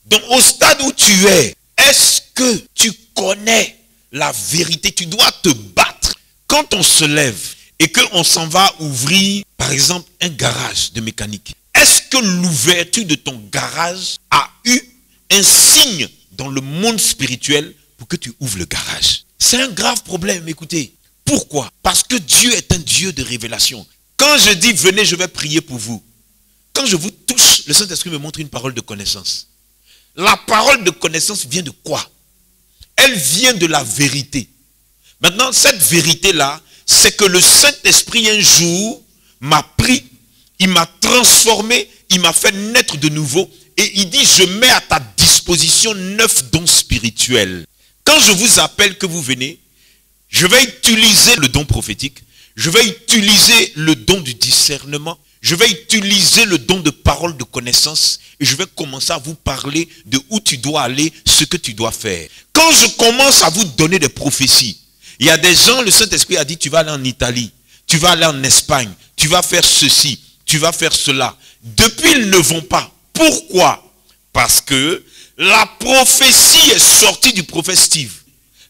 Donc au stade où tu es, est-ce que tu connais la vérité? Tu dois te battre. Quand on se lève et qu'on s'en va ouvrir, par exemple, un garage de mécanique, est-ce que l'ouverture de ton garage a eu un signe dans le monde spirituel pour que tu ouvres le garage? C'est un grave problème, écoutez. Pourquoi? Parce que Dieu est un Dieu de révélation. Quand je dis venez, je vais prier pour vous. Quand je vous touche, le Saint-Esprit me montre une parole de connaissance. La parole de connaissance vient de quoi? Elle vient de la vérité. Maintenant, cette vérité-là, c'est que le Saint-Esprit un jour m'a pris, il m'a transformé, il m'a fait naître de nouveau et il dit je mets à ta disposition 9 dons spirituels. Quand je vous appelle que vous venez, je vais utiliser le don prophétique, je vais utiliser le don du discernement, je vais utiliser le don de parole de connaissance et je vais commencer à vous parler de où tu dois aller, ce que tu dois faire. Quand je commence à vous donner des prophéties, il y a des gens, le Saint-Esprit a dit tu vas aller en Italie, tu vas aller en Espagne, tu vas faire ceci, tu vas faire cela. Depuis, ils ne vont pas. Pourquoi? Parce que la prophétie est sortie du prophète Steve.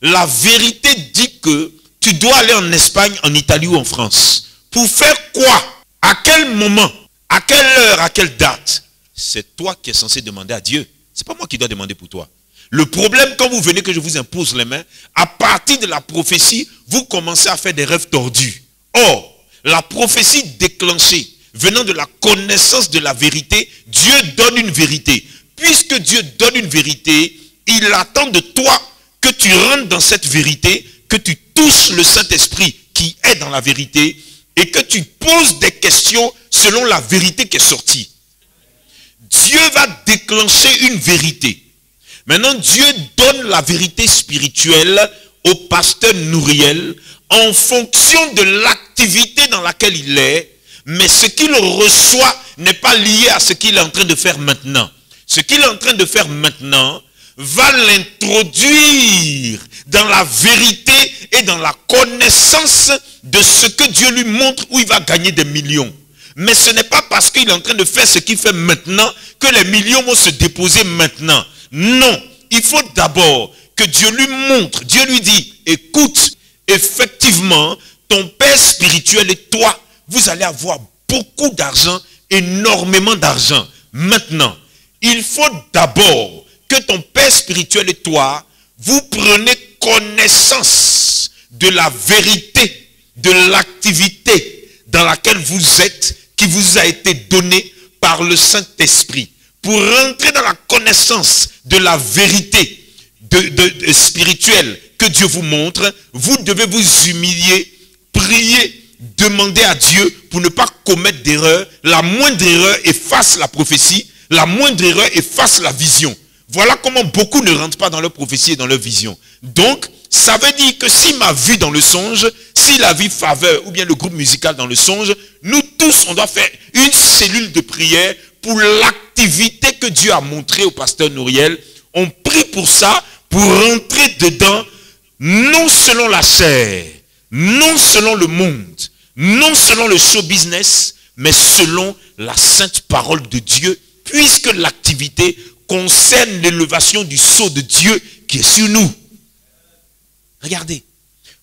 La vérité dit que tu dois aller en Espagne, en Italie ou en France. Pour faire quoi? À quel moment? À quelle heure? À quelle date? C'est toi qui es censé demander à Dieu. C'est pas moi qui dois demander pour toi. Le problème, quand vous venez que je vous impose les mains, à partir de la prophétie, vous commencez à faire des rêves tordus. Or, la prophétie déclenchée, venant de la connaissance de la vérité, Dieu donne une vérité. Puisque Dieu donne une vérité, il attend de toi que tu rentres dans cette vérité, que tu touches le Saint-Esprit qui est dans la vérité et que tu poses des questions selon la vérité qui est sortie. Dieu va déclencher une vérité. Maintenant, Dieu donne la vérité spirituelle au pasteur Nouriel en fonction de l'activité dans laquelle il est, mais ce qu'il reçoit n'est pas lié à ce qu'il est en train de faire maintenant. Ce qu'il est en train de faire maintenant va l'introduire dans la vérité et dans la connaissance de ce que Dieu lui montre où il va gagner des millions. Mais ce n'est pas parce qu'il est en train de faire ce qu'il fait maintenant que les millions vont se déposer maintenant. Non, il faut d'abord que Dieu lui montre, Dieu lui dit, écoute, effectivement, ton père spirituel et toi, vous allez avoir beaucoup d'argent, énormément d'argent. Maintenant, il faut d'abord que ton père spirituel et toi, vous prenez connaissance de la vérité, de l'activité dans laquelle vous êtes, qui vous a été donnée par le Saint-Esprit. Pour rentrer dans la connaissance de la vérité spirituelle que Dieu vous montre, vous devez vous humilier, prier, demander à Dieu pour ne pas commettre d'erreur. La moindre erreur efface la prophétie, la moindre erreur efface la vision. Voilà comment beaucoup ne rentrent pas dans leur prophétie et dans leur vision. Donc, ça veut dire que s'il m'a vu dans le songe, s'il a vu Faveur ou bien le groupe musical dans le songe, nous tous, on doit faire une cellule de prière pour l'activité que Dieu a montrée au pasteur Nouriel. On prie pour ça, pour rentrer dedans, non selon la chair, non selon le monde, non selon le show business, mais selon la sainte parole de Dieu, puisque l'activité concerne l'élévation du sceau de Dieu qui est sur nous. Regardez,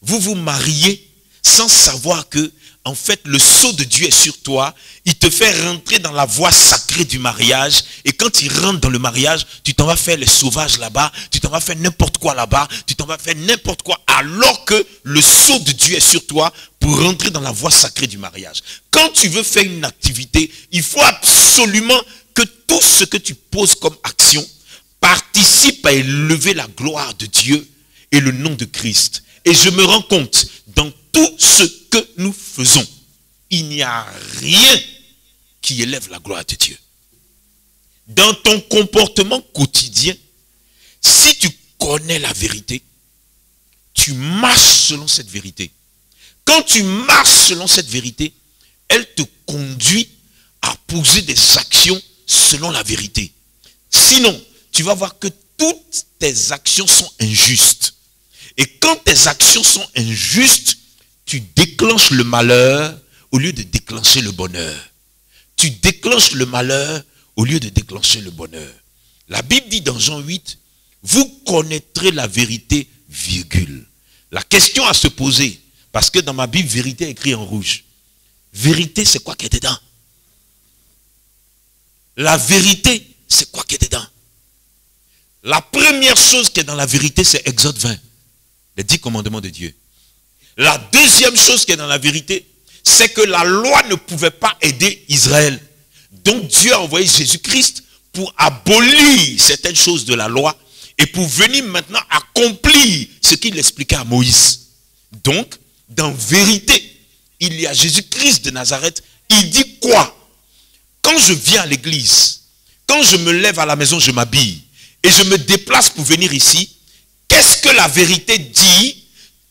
vous vous mariez sans savoir que, en fait, le sceau de Dieu est sur toi. Il te fait rentrer dans la voie sacrée du mariage. Et quand il rentre dans le mariage, tu t'en vas faire les sauvages là-bas. Tu t'en vas faire n'importe quoi là-bas. Tu t'en vas faire n'importe quoi. Alors que le sceau de Dieu est sur toi pour rentrer dans la voie sacrée du mariage. Quand tu veux faire une activité, il faut absolument que tout ce que tu poses comme action participe à élever la gloire de Dieu et le nom de Christ. Et je me rends compte, dans tout ce que nous faisons, il n'y a rien qui élève la gloire de Dieu. Dans ton comportement quotidien, si tu connais la vérité, tu marches selon cette vérité. Quand tu marches selon cette vérité, elle te conduit à poser des actions selon la vérité. Sinon, tu vas voir que toutes tes actions sont injustes. Et quand tes actions sont injustes, tu déclenches le malheur au lieu de déclencher le bonheur. Tu déclenches le malheur au lieu de déclencher le bonheur. La Bible dit dans Jean 8, vous connaîtrez la vérité, virgule. La question à se poser, parce que dans ma Bible, vérité est écrit en rouge. Vérité, c'est quoi qui est dedans? La vérité, c'est quoi qui est dedans? La première chose qui est dans la vérité, c'est Exode 20. Les 10 commandements de Dieu. La deuxième chose qui est dans la vérité, c'est que la loi ne pouvait pas aider Israël. Donc Dieu a envoyé Jésus-Christ pour abolir certaines choses de la loi et pour venir maintenant accomplir ce qu'il expliquait à Moïse. Donc, dans vérité, il y a Jésus-Christ de Nazareth. Il dit quoi? Quand je viens à l'église, quand je me lève à la maison, je m'habille et je me déplace pour venir ici, qu'est-ce que la vérité dit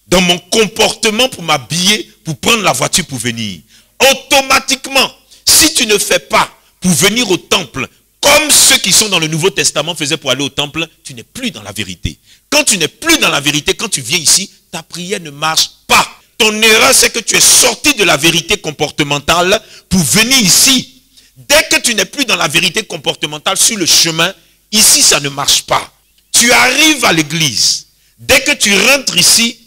dans mon comportement pour m'habiller, pour prendre la voiture pour venir? Automatiquement, si tu ne fais pas pour venir au temple, comme ceux qui sont dans le Nouveau Testament faisaient pour aller au temple, tu n'es plus dans la vérité. Quand tu n'es plus dans la vérité, quand tu viens ici, ta prière ne marche pas. Ton erreur, c'est que tu es sorti de la vérité comportementale pour venir ici. Dès que tu n'es plus dans la vérité comportementale sur le chemin, ici, ça ne marche pas. Tu arrives à l'église. Dès que tu rentres ici,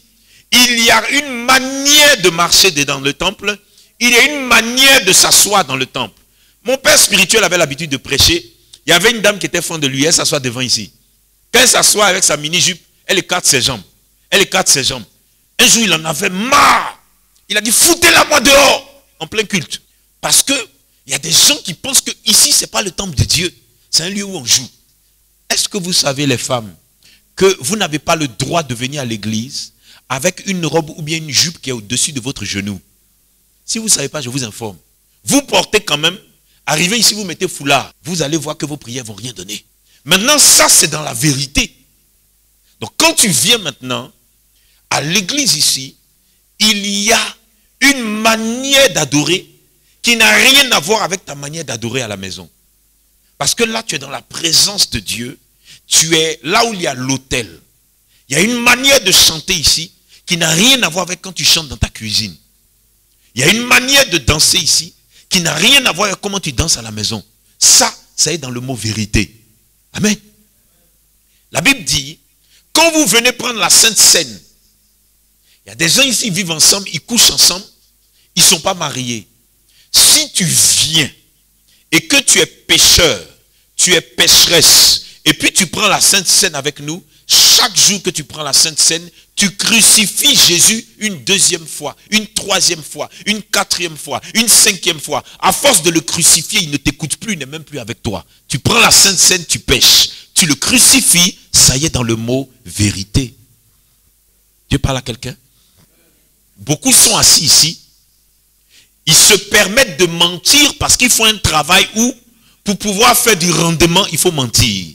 il y a une manière de marcher dans le temple. Il y a une manière de s'asseoir dans le temple. Mon père spirituel avait l'habitude de prêcher. Il y avait une dame qui était fan de lui. Elle s'assoit devant ici. Quand elle s'assoit avec sa mini-jupe, elle écarte ses jambes. Elle écarte ses jambes. Un jour, il en avait marre. Il a dit, foutez-la moi dehors. En plein culte. Parce que il y a des gens qui pensent que ici, ce n'est pas le temple de Dieu. C'est un lieu où on joue. Est-ce que vous savez, les femmes, que vous n'avez pas le droit de venir à l'église avec une robe ou bien une jupe qui est au-dessus de votre genou? Si vous ne savez pas, je vous informe. Vous portez quand même, arrivez ici, vous mettez foulard. Vous allez voir que vos prières ne vont rien donner. Maintenant, ça, c'est dans la vérité. Donc, quand tu viens maintenant à l'église ici, il y a une manière d'adorer qui n'a rien à voir avec ta manière d'adorer à la maison. Parce que là, tu es dans la présence de Dieu. Tu es là où il y a l'autel. Il y a une manière de chanter ici qui n'a rien à voir avec quand tu chantes dans ta cuisine. Il y a une manière de danser ici qui n'a rien à voir avec comment tu danses à la maison. Ça est dans le mot vérité. Amen. La Bible dit, quand vous venez prendre la Sainte Seine, il y a des gens ici qui vivent ensemble, ils couchent ensemble, ils ne sont pas mariés. Si tu viens et que tu es pécheur, tu es pécheresse, et puis tu prends la Sainte Seine avec nous, chaque jour que tu prends la Sainte Seine, tu crucifies Jésus une deuxième fois, une troisième fois, une quatrième fois, une cinquième fois. À force de le crucifier, il ne t'écoute plus, il n'est même plus avec toi. Tu prends la Sainte Seine, tu pèches. Tu le crucifies, ça y est dans le mot vérité. Dieu parle à quelqu'un? Beaucoup sont assis ici. Ils se permettent de mentir parce qu'ils font un travail où, pour pouvoir faire du rendement, il faut mentir.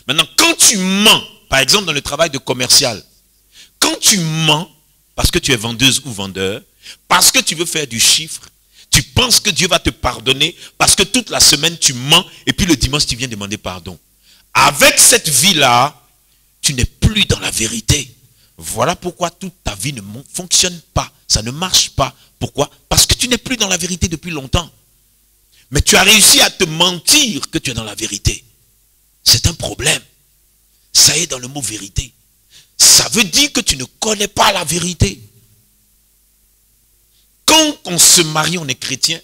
Maintenant, quand tu mens, par exemple dans le travail de commercial, quand tu mens, parce que tu es vendeuse ou vendeur, parce que tu veux faire du chiffre, tu penses que Dieu va te pardonner, parce que toute la semaine tu mens, et puis le dimanche tu viens demander pardon. Avec cette vie-là, tu n'es plus dans la vérité. Voilà pourquoi toute ta vie ne fonctionne pas, ça ne marche pas. Pourquoi? Parce que tu n'es plus dans la vérité depuis longtemps. Mais tu as réussi à te mentir que tu es dans la vérité. C'est un problème. Ça est dans le mot vérité. Ça veut dire que tu ne connais pas la vérité. Quand on se marie, on est chrétien.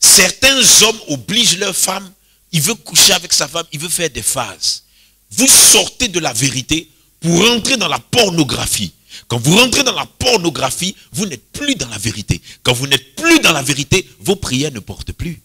Certains hommes obligent leur femme, il veut coucher avec sa femme, il veut faire des phases. Vous sortez de la vérité pour rentrer dans la pornographie. Quand vous rentrez dans la pornographie, vous n'êtes plus dans la vérité. Quand vous n'êtes plus dans la vérité, vos prières ne portent plus.